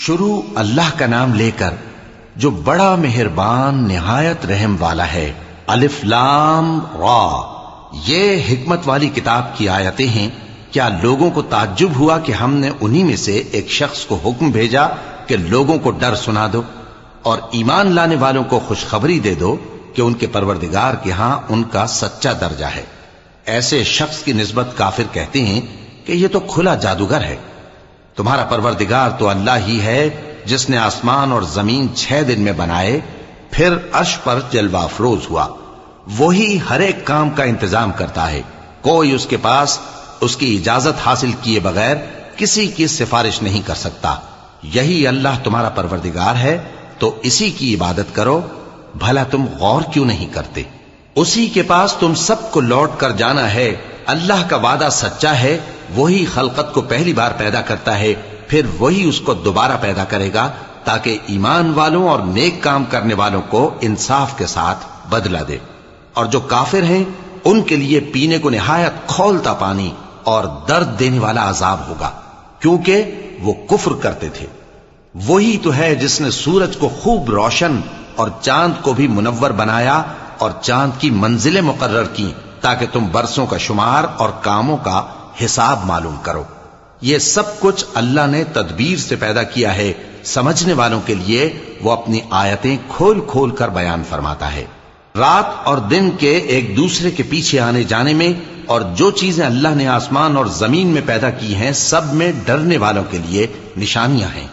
شروع اللہ کا نام لے کر جو بڑا مہربان نہایت رحم والا ہے۔ الف لام را، یہ حکمت والی کتاب کی آیتیں ہیں۔ کیا لوگوں کو تعجب ہوا کہ ہم نے انہی میں سے ایک شخص کو حکم بھیجا کہ لوگوں کو ڈر سنا دو اور ایمان لانے والوں کو خوشخبری دے دو کہ ان کے پروردگار کے ہاں ان کا سچا درجہ ہے۔ ایسے شخص کی نسبت کافر کہتے ہیں کہ یہ تو کھلا جادوگر ہے۔ تمہارا پروردگار تو اللہ ہی ہے جس نے آسمان اور زمین 6 دن میں بنائے، پھر عرش پر جلوہ افروز ہوا۔ وہی ہر ایک کام کا انتظام کرتا ہے، کوئی اس کے پاس اس کی اجازت حاصل کیے بغیر کسی کی سفارش نہیں کر سکتا۔ یہی اللہ تمہارا پروردگار ہے تو اسی کی عبادت کرو، بھلا تم غور کیوں نہیں کرتے؟ اسی کے پاس تم سب کو لوٹ کر جانا ہے۔ اللہ کا وعدہ سچا ہے، وہی خلقت کو پہلی بار پیدا کرتا ہے، پھر وہی اس کو دوبارہ پیدا کرے گا تاکہ ایمان والوں اور نیک کام کرنے والوں کو انصاف کے ساتھ بدلہ دے۔ اور جو کافر ہیں ان کے لیے پینے کو نہایت کھولتا پانی اور درد دینے والا عذاب ہوگا، کیونکہ وہ کفر کرتے تھے۔ وہی تو ہے جس نے سورج کو خوب روشن اور چاند کو بھی منور بنایا اور چاند کی منزلیں مقرر کی تاکہ تم برسوں کا شمار اور کاموں کا حساب معلوم کرو۔ یہ سب کچھ اللہ نے تدبیر سے پیدا کیا ہے، سمجھنے والوں کے لیے وہ اپنی آیتیں کھول کھول کر بیان فرماتا ہے۔ رات اور دن کے ایک دوسرے کے پیچھے آنے جانے میں اور جو چیزیں اللہ نے آسمان اور زمین میں پیدا کی ہیں سب میں ڈرنے والوں کے لیے نشانیاں ہیں۔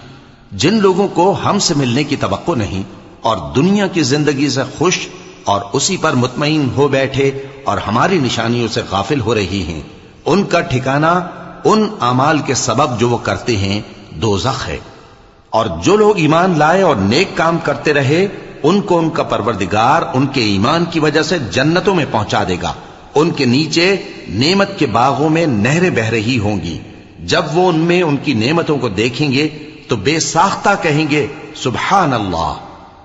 جن لوگوں کو ہم سے ملنے کی توقع نہیں اور دنیا کی زندگی سے خوش اور اسی پر مطمئن ہو بیٹھے اور ہماری نشانیوں سے غافل ہو رہی ہیں، ان کا ٹھکانہ ان اعمال کے سبب جو وہ کرتے ہیں دوزخ ہے۔ اور جو لوگ ایمان لائے اور نیک کام کرتے رہے ان کو ان کا پروردگار ان کے ایمان کی وجہ سے جنتوں میں پہنچا دے گا، ان کے نیچے نعمت کے باغوں میں نہریں بہ رہی ہوں گی۔ جب وہ ان میں ان کی نعمتوں کو دیکھیں گے تو بے ساختہ کہیں گے سبحان اللہ،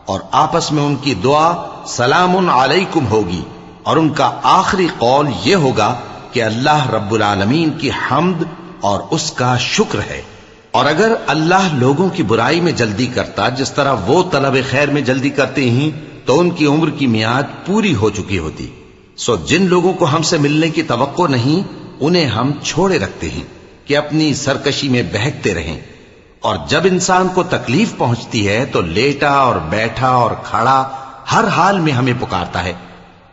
اور آپس میں ان کی دعا سلام علیکم ہوگی، اور ان کا آخری قول یہ ہوگا کہ اللہ رب العالمین کی حمد اور اس کا شکر ہے۔ اور اگر اللہ لوگوں کی برائی میں جلدی کرتا جس طرح وہ طلب خیر میں جلدی کرتے ہیں تو ان کی عمر کی میعاد پوری ہو چکی ہوتی۔ سو جن لوگوں کو ہم سے ملنے کی توقع نہیں انہیں ہم چھوڑے رکھتے ہیں کہ اپنی سرکشی میں بہکتے رہیں، اور جب انسان کو تکلیف پہنچتی ہے تو لیٹا اور بیٹھا اور کھڑا ہر حال میں ہمیں پکارتا ہے،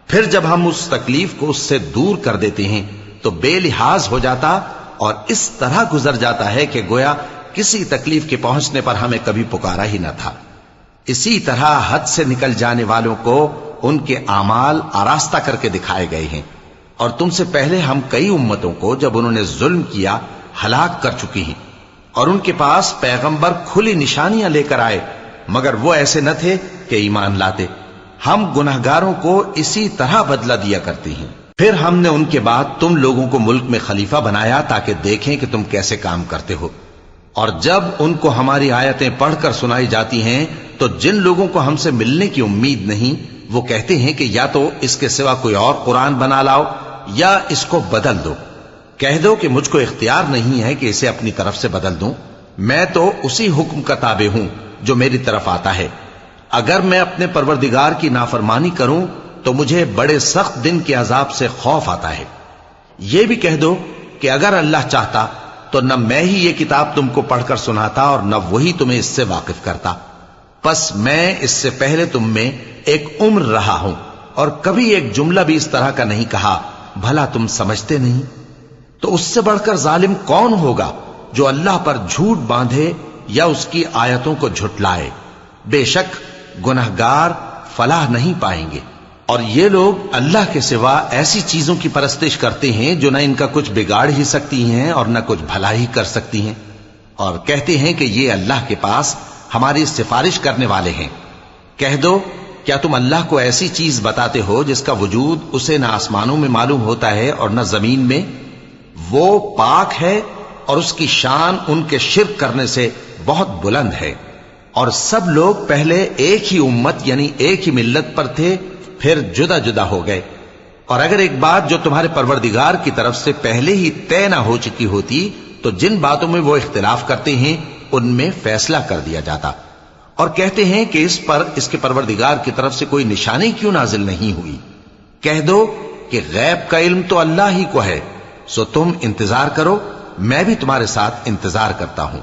پھر جب ہم اس تکلیف کو اس سے دور کر دیتے ہیں تو بے لحاظ ہو جاتا اور اس طرح گزر جاتا ہے کہ گویا کسی تکلیف کے پہنچنے پر ہمیں کبھی پکارا ہی نہ تھا۔ اسی طرح حد سے نکل جانے والوں کو ان کے اعمال آراستہ کر کے دکھائے گئے ہیں، اور تم سے پہلے ہم کئی امتوں کو جب انہوں نے ظلم کیا ہلاک کر چکی ہیں، اور ان کے پاس پیغمبر کھلی نشانیاں لے کر آئے مگر وہ ایسے نہ تھے کہ ایمان لاتے۔ ہم گناہگاروں کو اسی طرح بدلہ دیا کرتے ہیں۔ پھر ہم نے ان کے بعد تم لوگوں کو ملک میں خلیفہ بنایا تاکہ دیکھیں کہ تم کیسے کام کرتے ہو، اور جب ان کو ہماری آیتیں پڑھ کر سنائی جاتی ہیں تو جن لوگوں کو ہم سے ملنے کی امید نہیں وہ کہتے ہیں کہ یا تو اس کے سوا کوئی اور قرآن بنا لاؤ یا اس کو بدل دو۔ کہہ دو کہ مجھ کو اختیار نہیں ہے کہ اسے اپنی طرف سے بدل دوں، میں تو اسی حکم کا تابع ہوں جو میری طرف آتا ہے۔ اگر میں اپنے پروردگار کی نافرمانی کروں تو مجھے بڑے سخت دن کے عذاب سے خوف آتا ہے۔ یہ بھی کہہ دو کہ اگر اللہ چاہتا تو نہ میں ہی یہ کتاب تم کو پڑھ کر سناتا اور نہ وہی تمہیں اس سے واقف کرتا، پس میں اس سے پہلے تم میں ایک عمر رہا ہوں اور کبھی ایک جملہ بھی اس طرح کا نہیں کہا، بھلا تم سمجھتے نہیں؟ تو اس سے بڑھ کر ظالم کون ہوگا جو اللہ پر جھوٹ باندھے یا اس کی آیتوں کو جھٹلائے؟ بے شک گناہگار فلاح نہیں پائیں گے۔ اور یہ لوگ اللہ کے سوا ایسی چیزوں کی پرستش کرتے ہیں جو نہ ان کا کچھ بگاڑ ہی سکتی ہیں اور نہ کچھ بھلا ہی کر سکتی ہیں، اور کہتے ہیں کہ یہ اللہ کے پاس ہماری سفارش کرنے والے ہیں۔ کہہ دو کیا تم اللہ کو ایسی چیز بتاتے ہو جس کا وجود اسے نہ آسمانوں میں معلوم ہوتا ہے اور نہ زمین میں؟ وہ پاک ہے اور اس کی شان ان کے شرک کرنے سے بہت بلند ہے۔ اور سب لوگ پہلے ایک ہی امت یعنی ایک ہی ملت پر تھے، پھر جدا جدا ہو گئے۔ اور اگر ایک بات جو تمہارے پروردگار کی طرف سے پہلے ہی طے نہ ہو چکی ہوتی تو جن باتوں میں وہ اختلاف کرتے ہیں ان میں فیصلہ کر دیا جاتا، اور کہتے ہیں کہ اس پر اس کے پروردگار کی طرف سے کوئی نشانی کیوں نازل نہیں ہوئی؟ کہہ دو کہ غیب کا علم تو اللہ ہی کو ہے، سو تم انتظار کرو، میں بھی تمہارے ساتھ انتظار کرتا ہوں۔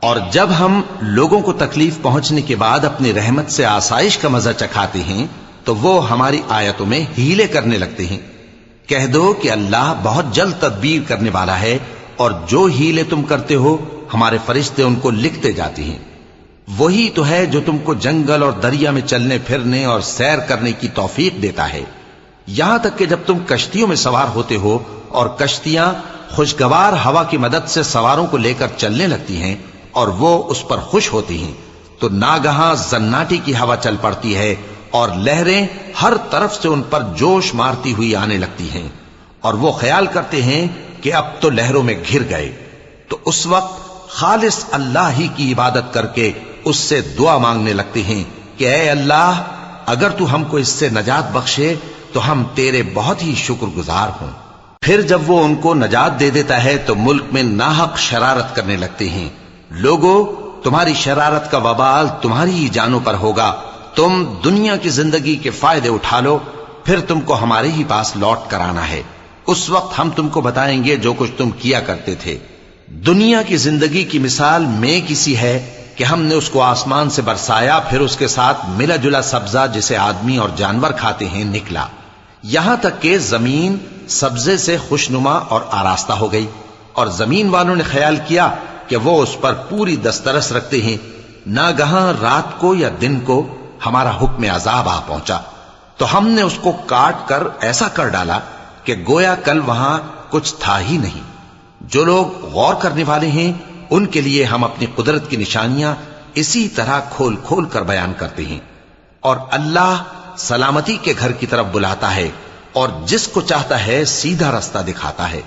اور جب ہم لوگوں کو تکلیف پہنچنے کے بعد اپنی رحمت سے آسائش کا مزہ چکھاتے ہیں تو وہ ہماری آیتوں میں ہیلے کرنے لگتے ہیں۔ کہہ دو کہ اللہ بہت جلد تدبیر کرنے والا ہے، اور جو ہیلے تم کرتے ہو ہمارے فرشتے ان کو لکھتے جاتے ہیں۔ وہی تو ہے جو تم کو جنگل اور دریا میں چلنے پھرنے اور سیر کرنے کی توفیق دیتا ہے، یہاں تک کہ جب تم کشتیوں میں سوار ہوتے ہو اور کشتیاں خوشگوار ہوا کی مدد سے سواروں کو لے کر چلنے لگتی ہیں اور وہ اس پر خوش ہوتی ہیں، تو ناگہاں زناٹی کی ہوا چل پڑتی ہے اور لہریں ہر طرف سے ان پر جوش مارتی ہوئی آنے لگتی ہیں، اور وہ خیال کرتے ہیں کہ اب تو لہروں میں گھر گئے، تو اس وقت خالص اللہ ہی کی عبادت کر کے اس سے دعا مانگنے لگتے ہیں کہ اے اللہ، اگر تو ہم کو اس سے نجات بخشے تو ہم تیرے بہت ہی شکر گزار ہوں۔ پھر جب وہ ان کو نجات دے دیتا ہے تو ملک میں ناحق شرارت کرنے لگتے ہیں۔ لوگو، تمہاری شرارت کا وبال تمہاری ہی جانوں پر ہوگا، تم دنیا کی زندگی کے فائدے اٹھا لو، پھر تم کو ہمارے ہی پاس لوٹ کر آنا ہے، اس وقت ہم تم کو بتائیں گے جو کچھ تم کیا کرتے تھے۔ دنیا کی زندگی کی مثال میں کسی ہے کہ ہم نے اس کو آسمان سے برسایا، پھر اس کے ساتھ ملا جلا سبزہ جسے آدمی اور جانور کھاتے ہیں نکلا، یہاں تک کہ زمین سبزے سے خوشنما اور آراستہ ہو گئی، اور زمین والوں نے خیال کیا کہ وہ اس پر پوری دسترس رکھتے ہیں۔ ناگہاں رات کو یا دن کو ہمارا حکم عذاب آ پہنچا تو ہم نے اس کو کاٹ کر ایسا کر ڈالا کہ گویا کل وہاں کچھ تھا ہی نہیں۔ جو لوگ غور کرنے والے ہیں ان کے لیے ہم اپنی قدرت کی نشانیاں اسی طرح کھول کھول کر بیان کرتے ہیں۔ اور اللہ سلامتی کے گھر کی طرف بلاتا ہے اور جس کو چاہتا ہے سیدھا رستہ دکھاتا ہے۔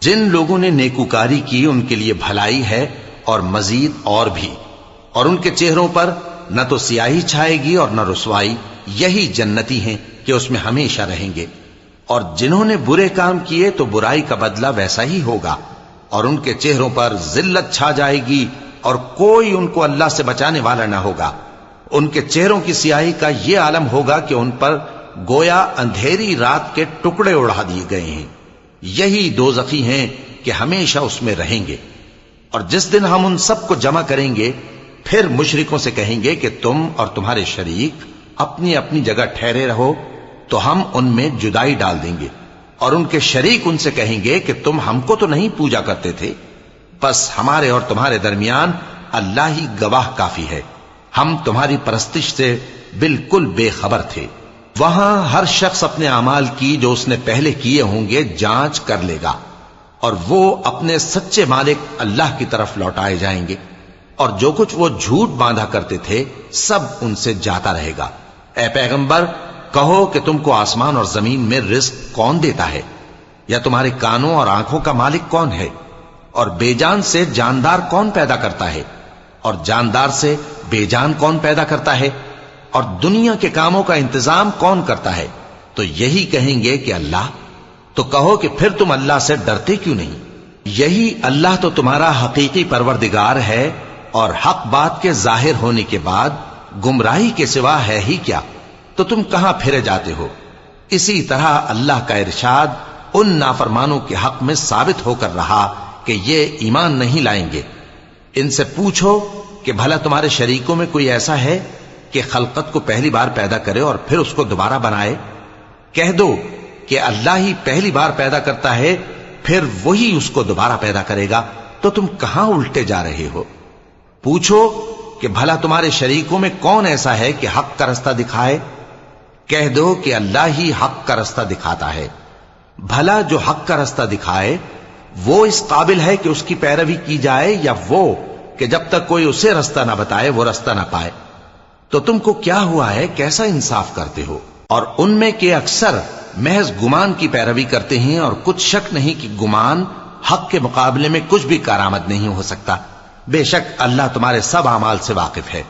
جن لوگوں نے نیکوکاری کی ان کے لیے بھلائی ہے اور مزید اور بھی، اور ان کے چہروں پر نہ تو سیاہی چھائے گی اور نہ رسوائی، یہی جنتی ہیں کہ اس میں ہمیشہ رہیں گے۔ اور جنہوں نے برے کام کیے تو برائی کا بدلہ ویسا ہی ہوگا، اور ان کے چہروں پر ذلت چھا جائے گی اور کوئی ان کو اللہ سے بچانے والا نہ ہوگا۔ ان کے چہروں کی سیاہی کا یہ عالم ہوگا کہ ان پر گویا اندھیری رات کے ٹکڑے اڑا دیے گئے ہیں۔ یہی دوزخی ہیں کہ ہمیشہ اس میں رہیں گے۔ اور جس دن ہم ان سب کو جمع کریں گے پھر مشرکوں سے کہیں گے کہ تم اور تمہارے شریک اپنی اپنی جگہ ٹھہرے رہو، تو ہم ان میں جدائی ڈال دیں گے، اور ان کے شریک ان سے کہیں گے کہ تم ہم کو تو نہیں پوجا کرتے تھے، بس ہمارے اور تمہارے درمیان اللہ ہی گواہ کافی ہے، ہم تمہاری پرستش سے بالکل بے خبر تھے۔ وہاں ہر شخص اپنے اعمال کی جو اس نے پہلے کیے ہوں گے جانچ کر لے گا، اور وہ اپنے سچے مالک اللہ کی طرف لوٹائے جائیں گے، اور جو کچھ وہ جھوٹ باندھا کرتے تھے سب ان سے جاتا رہے گا۔ اے پیغمبر، کہو کہ تم کو آسمان اور زمین میں رزق کون دیتا ہے، یا تمہارے کانوں اور آنکھوں کا مالک کون ہے، اور بے جان سے جاندار کون پیدا کرتا ہے، اور جاندار سے بے جان کون پیدا کرتا ہے، اور دنیا کے کاموں کا انتظام کون کرتا ہے؟ تو یہی کہیں گے کہ اللہ۔ تو کہو کہ پھر تم اللہ سے ڈرتے کیوں نہیں؟ یہی اللہ تو تمہارا حقیقی پروردگار ہے، اور حق بات کے ظاہر ہونے کے بعد گمراہی کے سوا ہے ہی کیا؟ تو تم کہاں پھرے جاتے ہو؟ اسی طرح اللہ کا ارشاد ان نافرمانوں کے حق میں ثابت ہو کر رہا کہ یہ ایمان نہیں لائیں گے۔ ان سے پوچھو کہ بھلا تمہارے شریکوں میں کوئی ایسا ہے کہ خلقت کو پہلی بار پیدا کرے اور پھر اس کو دوبارہ بنائے؟ کہہ دو کہ اللہ ہی پہلی بار پیدا کرتا ہے، پھر وہی اس کو دوبارہ پیدا کرے گا، تو تم کہاں الٹے جا رہے ہو؟ پوچھو کہ بھلا تمہارے شریکوں میں کون ایسا ہے کہ حق کا رستہ دکھائے؟ کہہ دو کہ اللہ ہی حق کا رستہ دکھاتا ہے۔ بھلا جو حق کا رستہ دکھائے وہ اس قابل ہے کہ اس کی پیروی کی جائے، یا وہ کہ جب تک کوئی اسے رستہ نہ بتائے وہ رستہ نہ پائے؟ تو تم کو کیا ہوا ہے، کیسا انصاف کرتے ہو؟ اور ان میں کے اکثر محض گمان کی پیروی کرتے ہیں، اور کچھ شک نہیں کہ گمان حق کے مقابلے میں کچھ بھی کارآمد نہیں ہو سکتا۔ بے شک اللہ تمہارے سب اعمال سے واقف ہے،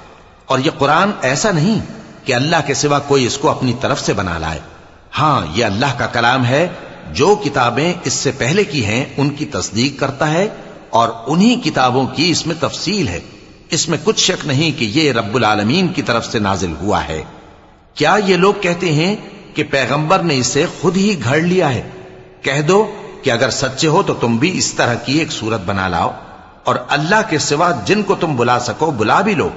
اور یہ قرآن ایسا نہیں کہ اللہ کے سوا کوئی اس کو اپنی طرف سے بنا لائے۔ ہاں، یہ اللہ کا کلام ہے، جو کتابیں اس سے پہلے کی ہیں ان کی تصدیق کرتا ہے، اور انہی کتابوں کی اس میں تفصیل ہے۔ اس میں کچھ شک نہیں کہ یہ رب العالمین کی طرف سے نازل ہوا ہے۔ کیا یہ لوگ کہتے ہیں کہ پیغمبر نے اسے خود ہی گھڑ لیا ہے؟ کہہ دو کہ اگر سچے ہو تو تم بھی اس طرح کی ایک صورت بنا لاؤ، اور اللہ کے سوا جن کو تم بلا سکو بلا بھی لو۔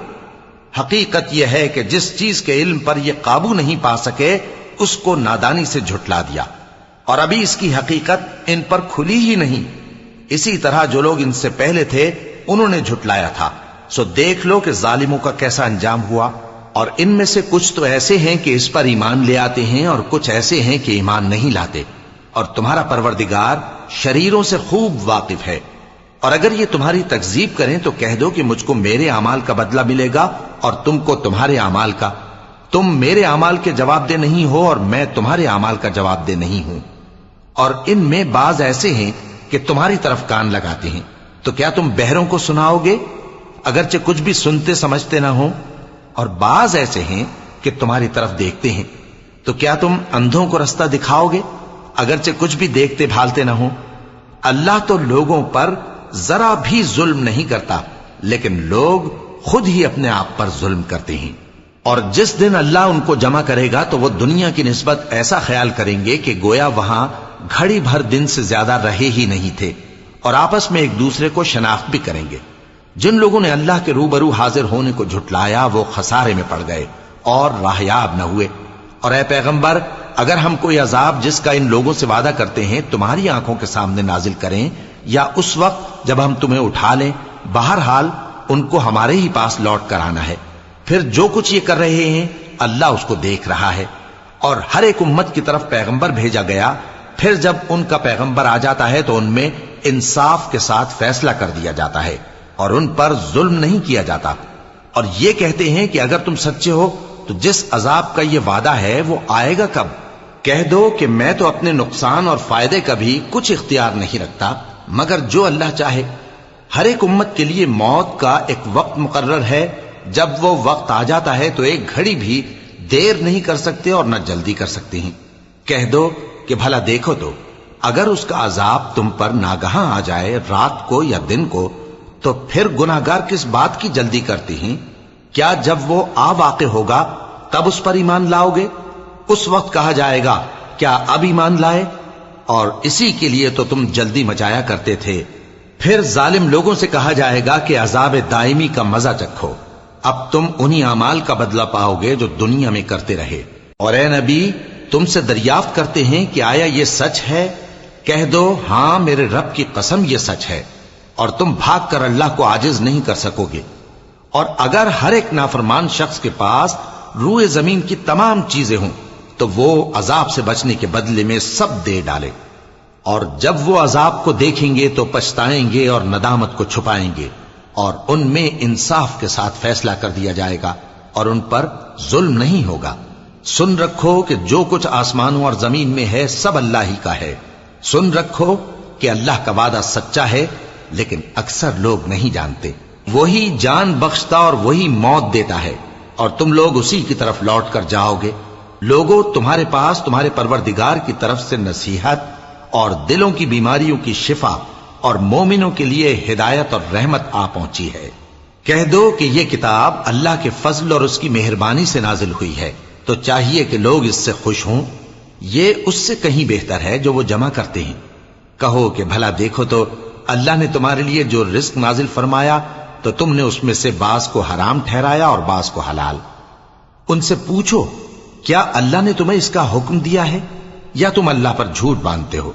حقیقت یہ ہے کہ جس چیز کے علم پر یہ قابو نہیں پا سکے اس کو نادانی سے جھٹلا دیا، اور ابھی اس کی حقیقت ان پر کھلی ہی نہیں۔ اسی طرح جو لوگ ان سے پہلے تھے انہوں نے جھٹلایا تھا، سو دیکھ لو کہ ظالموں کا کیسا انجام ہوا۔ اور ان میں سے کچھ تو ایسے ہیں کہ اس پر ایمان لے آتے ہیں، اور کچھ ایسے ہیں کہ ایمان نہیں لاتے، اور تمہارا پروردگار شریروں سے خوب واقف ہے۔ اور اگر یہ تمہاری تکذیب کریں تو کہہ دو کہ مجھ کو میرے اعمال کا بدلہ ملے گا اور تم کو تمہارے اعمال کا۔ تم میرے اعمال کے جواب دہ نہیں ہو اور میں تمہارے اعمال کا جواب دہ نہیں ہوں۔ اور ان میں بعض ایسے ہیں کہ تمہاری طرف کان لگاتے ہیں، تو کیا تم بہروں کو سناؤ گے اگرچہ کچھ بھی سنتے سمجھتے نہ ہو؟ اور بعض ایسے ہیں کہ تمہاری طرف دیکھتے ہیں، تو کیا تم اندھوں کو رستہ دکھاؤ گے اگرچہ کچھ بھی دیکھتے بھالتے نہ ہو؟ اللہ تو لوگوں پر ذرا بھی ظلم نہیں کرتا، لیکن لوگ خود ہی اپنے آپ پر ظلم کرتے ہیں۔ اور جس دن اللہ ان کو جمع کرے گا تو وہ دنیا کی نسبت ایسا خیال کریں گے کہ گویا وہاں گھڑی بھر دن سے زیادہ رہے ہی نہیں تھے، اور آپس میں ایک دوسرے کو شناخت بھی کریں گے۔ جن لوگوں نے اللہ کے روبرو حاضر ہونے کو جھٹلایا وہ خسارے میں پڑ گئے اور راہیاب نہ ہوئے۔ اور اے پیغمبر، اگر ہم کوئی عذاب جس کا ان لوگوں سے وعدہ کرتے ہیں تمہاری آنکھوں کے سامنے نازل کریں یا اس وقت جب ہم تمہیں اٹھا لیں، بہرحال ان کو ہمارے ہی پاس لوٹ کر آنا ہے۔ پھر جو کچھ یہ کر رہے ہیں اللہ اس کو دیکھ رہا ہے۔ اور ہر ایک امت کی طرف پیغمبر بھیجا گیا، پھر جب ان کا پیغمبر آ جاتا ہے تو ان میں انصاف کے ساتھ فیصلہ کر دیا جاتا ہے اور ان پر ظلم نہیں کیا جاتا۔ اور یہ کہتے ہیں کہ اگر تم سچے ہو تو جس عذاب کا یہ وعدہ ہے وہ آئے گا کب؟ کہہ دو کہ میں تو اپنے نقصان اور فائدے کا بھی کچھ اختیار نہیں رکھتا مگر جو اللہ چاہے۔ ہر ایک امت کے لیے موت کا ایک وقت مقرر ہے، جب وہ وقت آ جاتا ہے تو ایک گھڑی بھی دیر نہیں کر سکتے اور نہ جلدی کر سکتے ہیں۔ کہہ دو کہ بھلا دیکھو تو اگر اس کا عذاب تم پر ناگہاں آ جائے رات کو یا دن کو تو پھر گناہگار کس بات کی جلدی کرتے ہیں؟ کیا جب وہ آ واقع ہوگا تب اس پر ایمان لاؤ گے؟ اس وقت کہا جائے گا کیا اب ایمان لائے؟ اور اسی کے لیے تو تم جلدی مچایا کرتے تھے۔ پھر ظالم لوگوں سے کہا جائے گا کہ عذاب دائمی کا مزہ چکھو، اب تم انہی اعمال کا بدلہ پاؤ گے جو دنیا میں کرتے رہے۔ اور اے نبی، تم سے دریافت کرتے ہیں کہ آیا یہ سچ ہے؟ کہہ دو ہاں میرے رب کی قسم یہ سچ ہے، اور تم بھاگ کر اللہ کو عاجز نہیں کر سکو گے۔ اور اگر ہر ایک نافرمان شخص کے پاس روئے زمین کی تمام چیزیں ہوں تو وہ عذاب سے بچنے کے بدلے میں سب دے ڈالے، اور جب وہ عذاب کو دیکھیں گے تو پچھتائیں گے اور ندامت کو چھپائیں گے، اور ان میں انصاف کے ساتھ فیصلہ کر دیا جائے گا اور ان پر ظلم نہیں ہوگا۔ سن رکھو کہ جو کچھ آسمانوں اور زمین میں ہے سب اللہ ہی کا ہے۔ سن رکھو کہ اللہ کا وعدہ سچا ہے، لیکن اکثر لوگ نہیں جانتے۔ وہی جان بخشتا اور وہی موت دیتا ہے، اور تم لوگ اسی کی طرف لوٹ کر جاؤ گے۔ لوگوں، تمہارے پاس تمہارے پروردگار کی طرف سے نصیحت اور دلوں کی بیماریوں کی شفا اور مومنوں کے لیے ہدایت اور رحمت آ پہنچی ہے۔ کہہ دو کہ یہ کتاب اللہ کے فضل اور اس کی مہربانی سے نازل ہوئی ہے، تو چاہیے کہ لوگ اس سے خوش ہوں۔ یہ اس سے کہیں بہتر ہے جو وہ جمع کرتے ہیں۔ کہو کہ بھلا دیکھو تو اللہ نے تمہارے لیے جو رزق نازل فرمایا تو تم نے اس میں سے بعض کو حرام ٹھہرایا اور بعض کو حلال۔ ان سے پوچھو کیا اللہ نے تمہیں اس کا حکم دیا ہے یا تم اللہ پر جھوٹ باندھتے ہو؟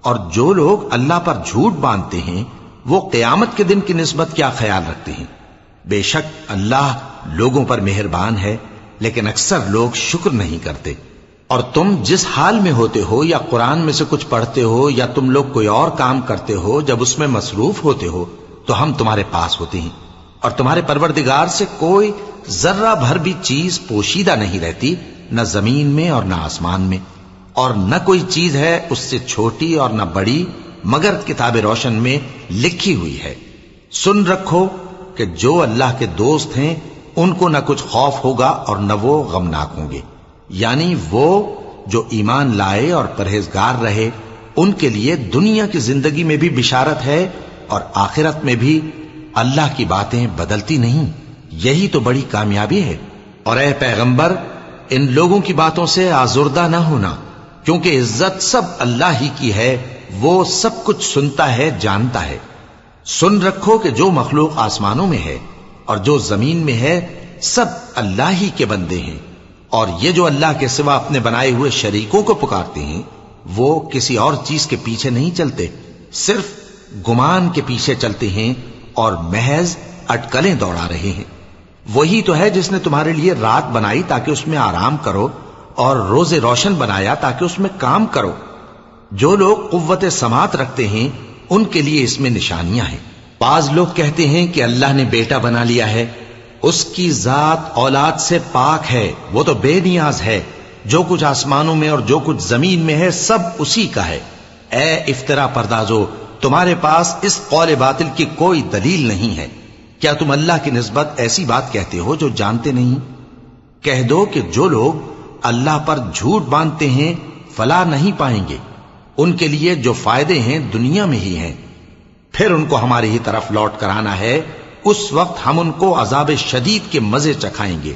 اور جو لوگ اللہ پر جھوٹ باندھتے ہیں وہ قیامت کے دن کی نسبت کیا خیال رکھتے ہیں؟ بے شک اللہ لوگوں پر مہربان ہے، لیکن اکثر لوگ شکر نہیں کرتے۔ اور تم جس حال میں ہوتے ہو یا قرآن میں سے کچھ پڑھتے ہو یا تم لوگ کوئی اور کام کرتے ہو، جب اس میں مصروف ہوتے ہو تو ہم تمہارے پاس ہوتے ہیں، اور تمہارے پروردگار سے کوئی ذرہ بھر بھی چیز پوشیدہ نہیں رہتی، نہ زمین میں اور نہ آسمان میں، اور نہ کوئی چیز ہے اس سے چھوٹی اور نہ بڑی مگر کتاب روشن میں لکھی ہوئی ہے۔ سن رکھو کہ جو اللہ کے دوست ہیں ان کو نہ کچھ خوف ہوگا اور نہ وہ غمناک ہوں گے، یعنی وہ جو ایمان لائے اور پرہیزگار رہے ان کے لیے دنیا کی زندگی میں بھی بشارت ہے اور آخرت میں بھی، اللہ کی باتیں بدلتی نہیں، یہی تو بڑی کامیابی ہے۔ اور اے پیغمبر، ان لوگوں کی باتوں سے آزردہ نہ ہونا، کیونکہ عزت سب اللہ ہی کی ہے، وہ سب کچھ سنتا ہے، جانتا ہے۔ سن رکھو کہ جو مخلوق آسمانوں میں ہے اور جو زمین میں ہے سب اللہ ہی کے بندے ہیں، اور یہ جو اللہ کے سوا اپنے بنائے ہوئے شریکوں کو پکارتے ہیں وہ کسی اور چیز کے پیچھے نہیں چلتے، صرف گمان کے پیچھے چلتے ہیں اور محض اٹکلیں دوڑا رہے ہیں۔ وہی تو ہے جس نے تمہارے لیے رات بنائی تاکہ اس میں آرام کرو، اور روز روشن بنایا تاکہ اس میں کام کرو۔ جو لوگ قوت سماعت رکھتے ہیں ان کے لیے اس میں نشانیاں ہیں۔ بعض لوگ کہتے ہیں کہ اللہ نے بیٹا بنا لیا ہے، اس کی ذات اولاد سے پاک ہے، وہ تو بے نیاز ہے، جو کچھ آسمانوں میں اور جو کچھ زمین میں ہے سب اسی کا ہے۔ اے افترا پردازو، تمہارے پاس اس قول باطل کی کوئی دلیل نہیں ہے۔ کیا تم اللہ کی نسبت ایسی بات کہتے ہو جو جانتے نہیں؟ کہہ دو کہ جو لوگ اللہ پر جھوٹ باندھتے ہیں فلاح نہیں پائیں گے، ان کے لیے جو فائدے ہیں دنیا میں ہی ہیں، پھر ان کو ہماری ہی طرف لوٹ کر آنا ہے، اس وقت ہم ان کو عذاب شدید کے مزے چکھائیں گے،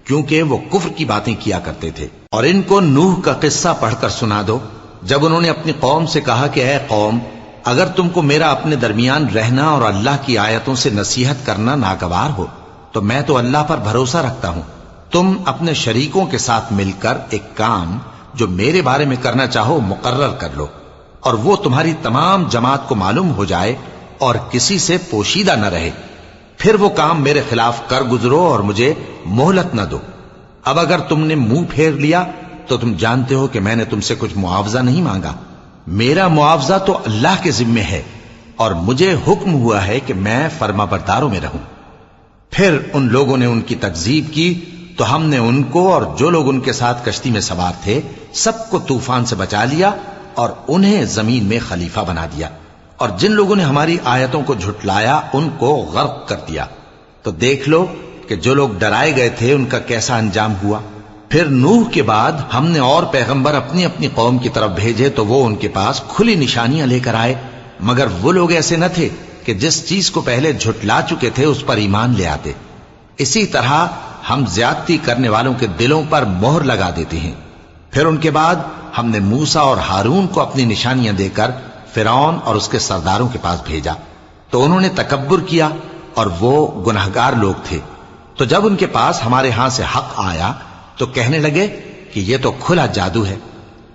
کیونکہ وہ کفر کی باتیں کیا کرتے تھے۔ اور ان کو نوح کا قصہ پڑھ کر سنا دو، جب انہوں نے اپنی قوم سے کہا کہ اے قوم، اگر تم کو میرا اپنے درمیان رہنا اور اللہ کی آیتوں سے نصیحت کرنا ناگوار ہو تو میں تو اللہ پر بھروسہ رکھتا ہوں، تم اپنے شریکوں کے ساتھ مل کر ایک کام جو میرے بارے میں کرنا چاہو مقرر کر لو، اور وہ تمہاری تمام جماعت کو معلوم ہو جائے اور کسی سے پوشیدہ نہ رہے، پھر وہ کام میرے خلاف کر گزرو اور مجھے مہلت نہ دو۔ اب اگر تم نے منہ پھیر لیا تو تم جانتے ہو کہ میں نے تم سے کچھ معاوضہ نہیں مانگا، میرا معاوضہ تو اللہ کے ذمے ہے، اور مجھے حکم ہوا ہے کہ میں فرما برداروں میں رہوں۔ پھر ان لوگوں نے ان کی تکذیب کی تو ہم نے ان کو اور جو لوگ ان کے ساتھ کشتی میں سوار تھے سب کو طوفان سے بچا لیا اور انہیں زمین میں خلیفہ بنا دیا، اور جن لوگوں نے ہماری آیتوں کو جھٹلایا ان کو غرق کر دیا۔ تو دیکھ لو کہ جو لوگ ڈرائے گئے تھے ان کا کیسا انجام ہوا۔ پھر نوح کے بعد ہم نے اور پیغمبر اپنی اپنی قوم کی طرف بھیجے تو وہ ان کے پاس کھلی نشانیاں لے کر آئے، مگر وہ لوگ ایسے نہ تھے کہ جس چیز کو پہلے جھٹلا چکے تھے اس پر ایمان لے آتے۔ اسی طرح ہم زیادتی کرنے والوں کے دلوں پر مہر لگا دیتے ہیں۔ پھر ان کے بعد ہم نے موسیٰ اور ہارون کو اپنی نشانیاں دے کر فرعون اور اس کے سرداروں کے پاس بھیجا، تو انہوں نے تکبر کیا اور وہ گناہگار لوگ تھے۔ تو جب ان کے پاس ہمارے ہاں سے حق آیا تو کہنے لگے کہ یہ تو کھلا جادو ہے۔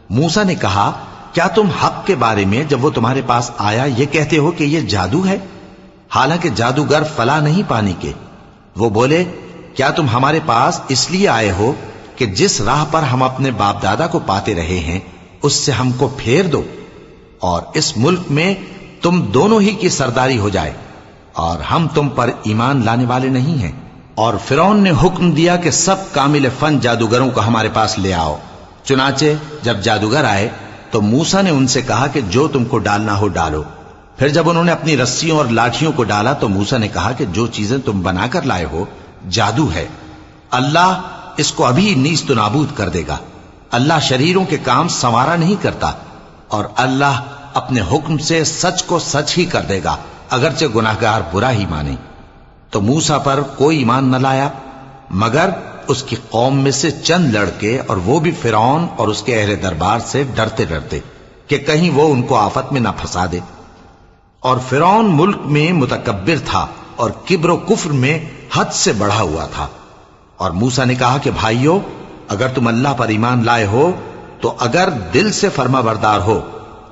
موسیٰ نے کہا، کیا تم حق کے بارے میں جب وہ تمہارے پاس آیا یہ کہتے ہو کہ یہ جادو ہے، حالانکہ جادوگر فلاح نہیں پانے کے؟ وہ بولے، کیا تم ہمارے پاس اس لیے آئے ہو کہ جس راہ پر ہم اپنے باپ دادا کو پاتے رہے ہیں اس سے ہم کو پھیر دو، اور اس ملک میں تم دونوں ہی کی سرداری ہو جائے، اور ہم تم پر ایمان لانے والے نہیں ہیں؟ اور فرعون نے حکم دیا کہ سب کامل فن جادوگروں کو ہمارے پاس لے آؤ۔ چنانچہ جب جادوگر آئے تو موسیٰ نے ان سے کہا کہ جو تم کو ڈالنا ہو ڈالو۔ پھر جب انہوں نے اپنی رسیوں اور لاٹھیوں کو ڈالا تو موسیٰ نے کہا کہ جو چیزیں تم بنا کر لائے ہو جادو ہے، اللہ اس کو ابھی نیست و نابود کر دے گا۔ اللہ شریروں کے کام سنوارا نہیں کرتا، اور اللہ اپنے حکم سے سچ کو سچ ہی کر دے گا، اگرچہ گناہگار برا ہی مانے۔ تو موسیٰ پر کوئی ایمان نہ لایا مگر اس کی قوم میں سے چند لڑکے، اور وہ بھی فرعون اور اس کے اہل دربار سے ڈرتے ڈرتے کہ کہیں وہ ان کو آفت میں نہ پھنسا دے۔ اور فرعون ملک میں متکبر تھا اور کبر و کفر میں حد سے بڑھا ہوا تھا۔ اور موسیٰ نے کہا کہ بھائیو، اگر تم اللہ پر ایمان لائے ہو تو اگر دل سے فرما بردار ہو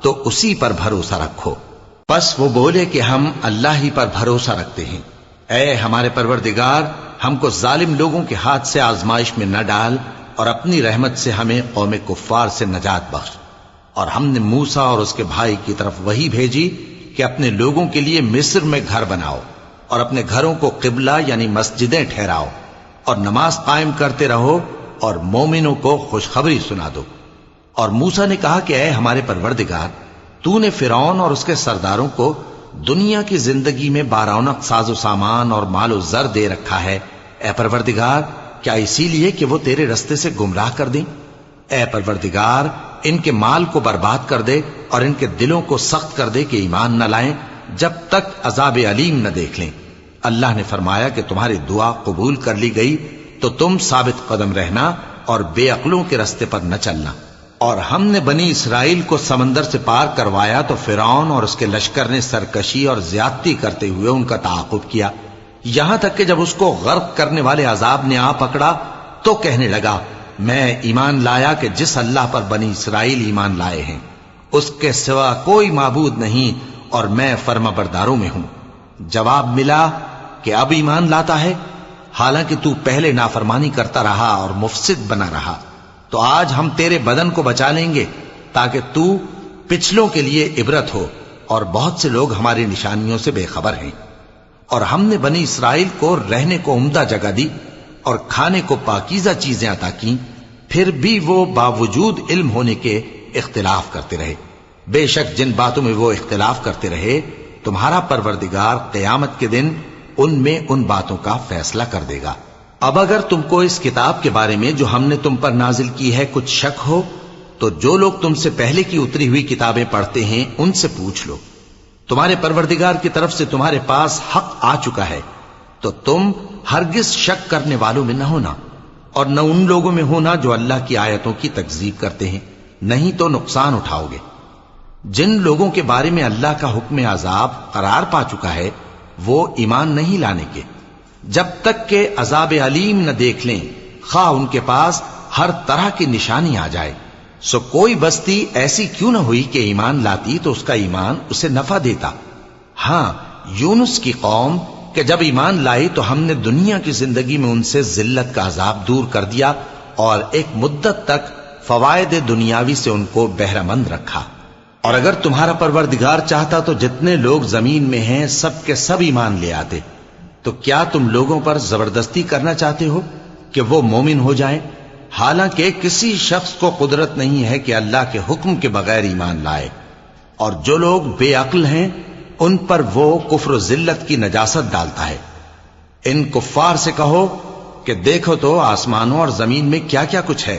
تو اسی پر بھروسہ رکھو۔ پس وہ بولے کہ ہم اللہ ہی پر بھروسہ رکھتے ہیں۔ اے ہمارے پروردگار، ہم کو ظالم لوگوں کے ہاتھ سے آزمائش میں نہ ڈال، اور اپنی رحمت سے ہمیں قوم کفار سے نجات بخش۔ اور ہم نے موسیٰ اور اس کے بھائی کی طرف وحی بھیجی کہ اپنے لوگوں کے لیے مصر میں گھر بناؤ، اور اپنے گھروں کو قبلہ یعنی مسجدیں ٹھہراؤ، اور نماز قائم کرتے رہو، اور مومنوں کو خوشخبری سنا دو۔ اور موسیٰ نے کہا کہ اے ہمارے پروردگار، تو نے فرعون اور اس کے سرداروں کو دنیا کی زندگی میں بارونق ساز و سامان اور مال و زر دے رکھا ہے، اے پروردگار کیا اسی لیے کہ وہ تیرے رستے سے گمراہ کر دیں؟ اے پروردگار ان کے مال کو برباد کر دے اور ان کے دلوں کو سخت کر دے کہ ایمان نہ لائیں جب تک عذاب علیم نہ دیکھ لیں۔ اللہ نے فرمایا کہ تمہاری دعا قبول کر لی گئی تو تم ثابت قدم رہنا اور بے عقلوں کے رستے پر نہ چلنا۔ اور ہم نے بنی اسرائیل کو سمندر سے پار کروایا تو فرعون اور اس کے لشکر نے سرکشی اور زیادتی کرتے ہوئے ان کا تعاقب کیا، یہاں تک کہ جب اس کو غرق کرنے والے عذاب نے آ پکڑا تو کہنے لگا میں ایمان لایا کہ جس اللہ پر بنی اسرائیل ایمان لائے ہیں اس کے سوا کوئی معبود نہیں اور میں فرما برداروں میں ہوں۔ جواب ملا کہ اب ایمان لاتا ہے، حالانکہ تو پہلے نافرمانی کرتا رہا اور مفسد بنا رہا، تو آج ہم تیرے بدن کو بچا لیں گے تاکہ تو پچھلوں کے لیے عبرت ہو، اور بہت سے لوگ ہماری نشانیوں سے بے خبر ہیں۔ اور ہم نے بنی اسرائیل کو رہنے کو عمدہ جگہ دی اور کھانے کو پاکیزہ چیزیں عطا کیں، پھر بھی وہ باوجود علم ہونے کے اختلاف کرتے رہے۔ بے شک جن باتوں میں وہ اختلاف کرتے رہے تمہارا پروردگار قیامت کے دن ان میں ان باتوں کا فیصلہ کر دے گا۔ اب اگر تم کو اس کتاب کے بارے میں جو ہم نے تم پر نازل کی ہے کچھ شک ہو تو جو لوگ تم سے پہلے کی اتری ہوئی کتابیں پڑھتے ہیں ان سے پوچھ لو، تمہارے پروردگار کی طرف سے تمہارے پاس حق آ چکا ہے تو تم ہرگز شک کرنے والوں میں نہ ہونا، اور نہ ان لوگوں میں ہونا جو اللہ کی آیتوں کی تکذیب کرتے ہیں، نہیں تو نقصان اٹھاؤ گے۔ جن لوگوں کے بارے میں اللہ کا حکم عذاب قرار پا چکا ہے وہ ایمان نہیں لانے کے جب تک کہ عذاب علیم نہ دیکھ لیں، خواہ ان کے پاس ہر طرح کی نشانی آ جائے۔ سو کوئی بستی ایسی کیوں نہ ہوئی کہ ایمان لاتی تو اس کا ایمان اسے نفع دیتا۔ ہاں، یونس کی قوم کہ جب ایمان لائی تو ہم نے دنیا کی زندگی میں ان سے ذلت کا عذاب دور کر دیا اور ایک مدت تک فوائد دنیاوی سے ان کو بہرہ مند رکھا۔ اور اگر تمہارا پروردگار چاہتا تو جتنے لوگ زمین میں ہیں سب کے سب ایمان لے آتے، تو کیا تم لوگوں پر زبردستی کرنا چاہتے ہو کہ وہ مومن ہو جائیں؟ حالانکہ کسی شخص کو قدرت نہیں ہے کہ اللہ کے حکم کے بغیر ایمان لائے، اور جو لوگ بے عقل ہیں ان پر وہ کفر و ذلت کی نجاست ڈالتا ہے۔ ان کفار سے کہو کہ دیکھو تو آسمانوں اور زمین میں کیا کیا کچھ ہے،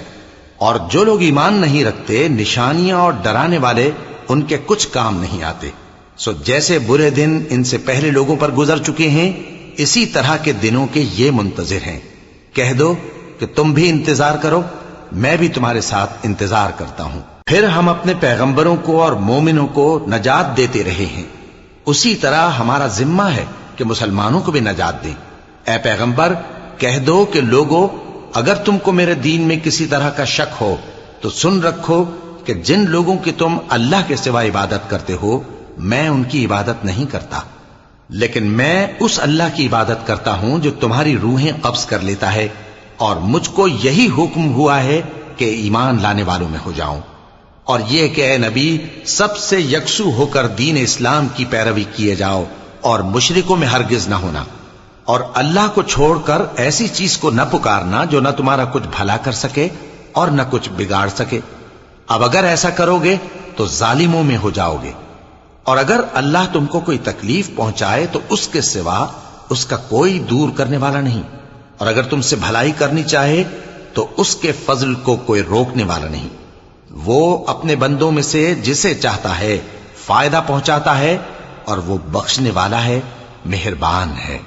اور جو لوگ ایمان نہیں رکھتے نشانیاں اور ڈرانے والے ان کے کچھ کام نہیں آتے۔ سو جیسے برے دن ان سے پہلے لوگوں پر گزر چکے ہیں اسی طرح کے دنوں کے یہ منتظر ہیں۔ کہہ دو کہ تم بھی انتظار کرو، میں بھی تمہارے ساتھ انتظار کرتا ہوں۔ پھر ہم اپنے پیغمبروں کو اور مومنوں کو نجات دیتے رہے ہیں، اسی طرح ہمارا ذمہ ہے کہ مسلمانوں کو بھی نجات دیں۔ اے پیغمبر کہہ دو کہ لوگو اگر تم کو میرے دین میں کسی طرح کا شک ہو تو سن رکھو کہ جن لوگوں کی تم اللہ کے سوا عبادت کرتے ہو میں ان کی عبادت نہیں کرتا، لیکن میں اس اللہ کی عبادت کرتا ہوں جو تمہاری روحیں قبض کر لیتا ہے، اور مجھ کو یہی حکم ہوا ہے کہ ایمان لانے والوں میں ہو جاؤں، اور یہ کہ اے نبی سب سے یکسو ہو کر دین اسلام کی پیروی کیے جاؤ اور مشرکوں میں ہرگز نہ ہونا، اور اللہ کو چھوڑ کر ایسی چیز کو نہ پکارنا جو نہ تمہارا کچھ بھلا کر سکے اور نہ کچھ بگاڑ سکے۔ اب اگر ایسا کرو گے تو ظالموں میں ہو جاؤ گے، اور اگر اللہ تم کو کوئی تکلیف پہنچائے تو اس کے سوا اس کا کوئی دور کرنے والا نہیں، اور اگر تم سے بھلائی کرنی چاہے تو اس کے فضل کو کوئی روکنے والا نہیں۔ وہ اپنے بندوں میں سے جسے چاہتا ہے فائدہ پہنچاتا ہے اور وہ بخشنے والا ہے، مہربان ہے۔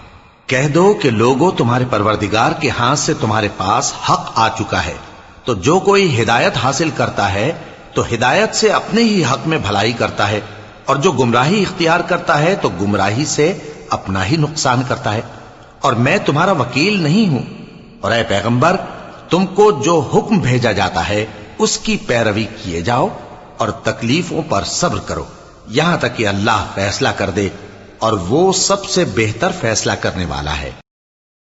کہہ دو کہ لوگوں تمہارے پروردگار کے ہاتھ سے تمہارے پاس حق آ چکا ہے، تو جو کوئی ہدایت حاصل کرتا ہے تو ہدایت سے اپنے ہی حق میں بھلائی کرتا ہے، اور جو گمراہی اختیار کرتا ہے تو گمراہی سے اپنا ہی نقصان کرتا ہے، اور میں تمہارا وکیل نہیں ہوں۔ اور اے پیغمبر تم کو جو حکم بھیجا جاتا ہے اس کی پیروی کیے جاؤ اور تکلیفوں پر صبر کرو یہاں تک کہ اللہ فیصلہ کر دے، اور وہ سب سے بہتر فیصلہ کرنے والا ہے۔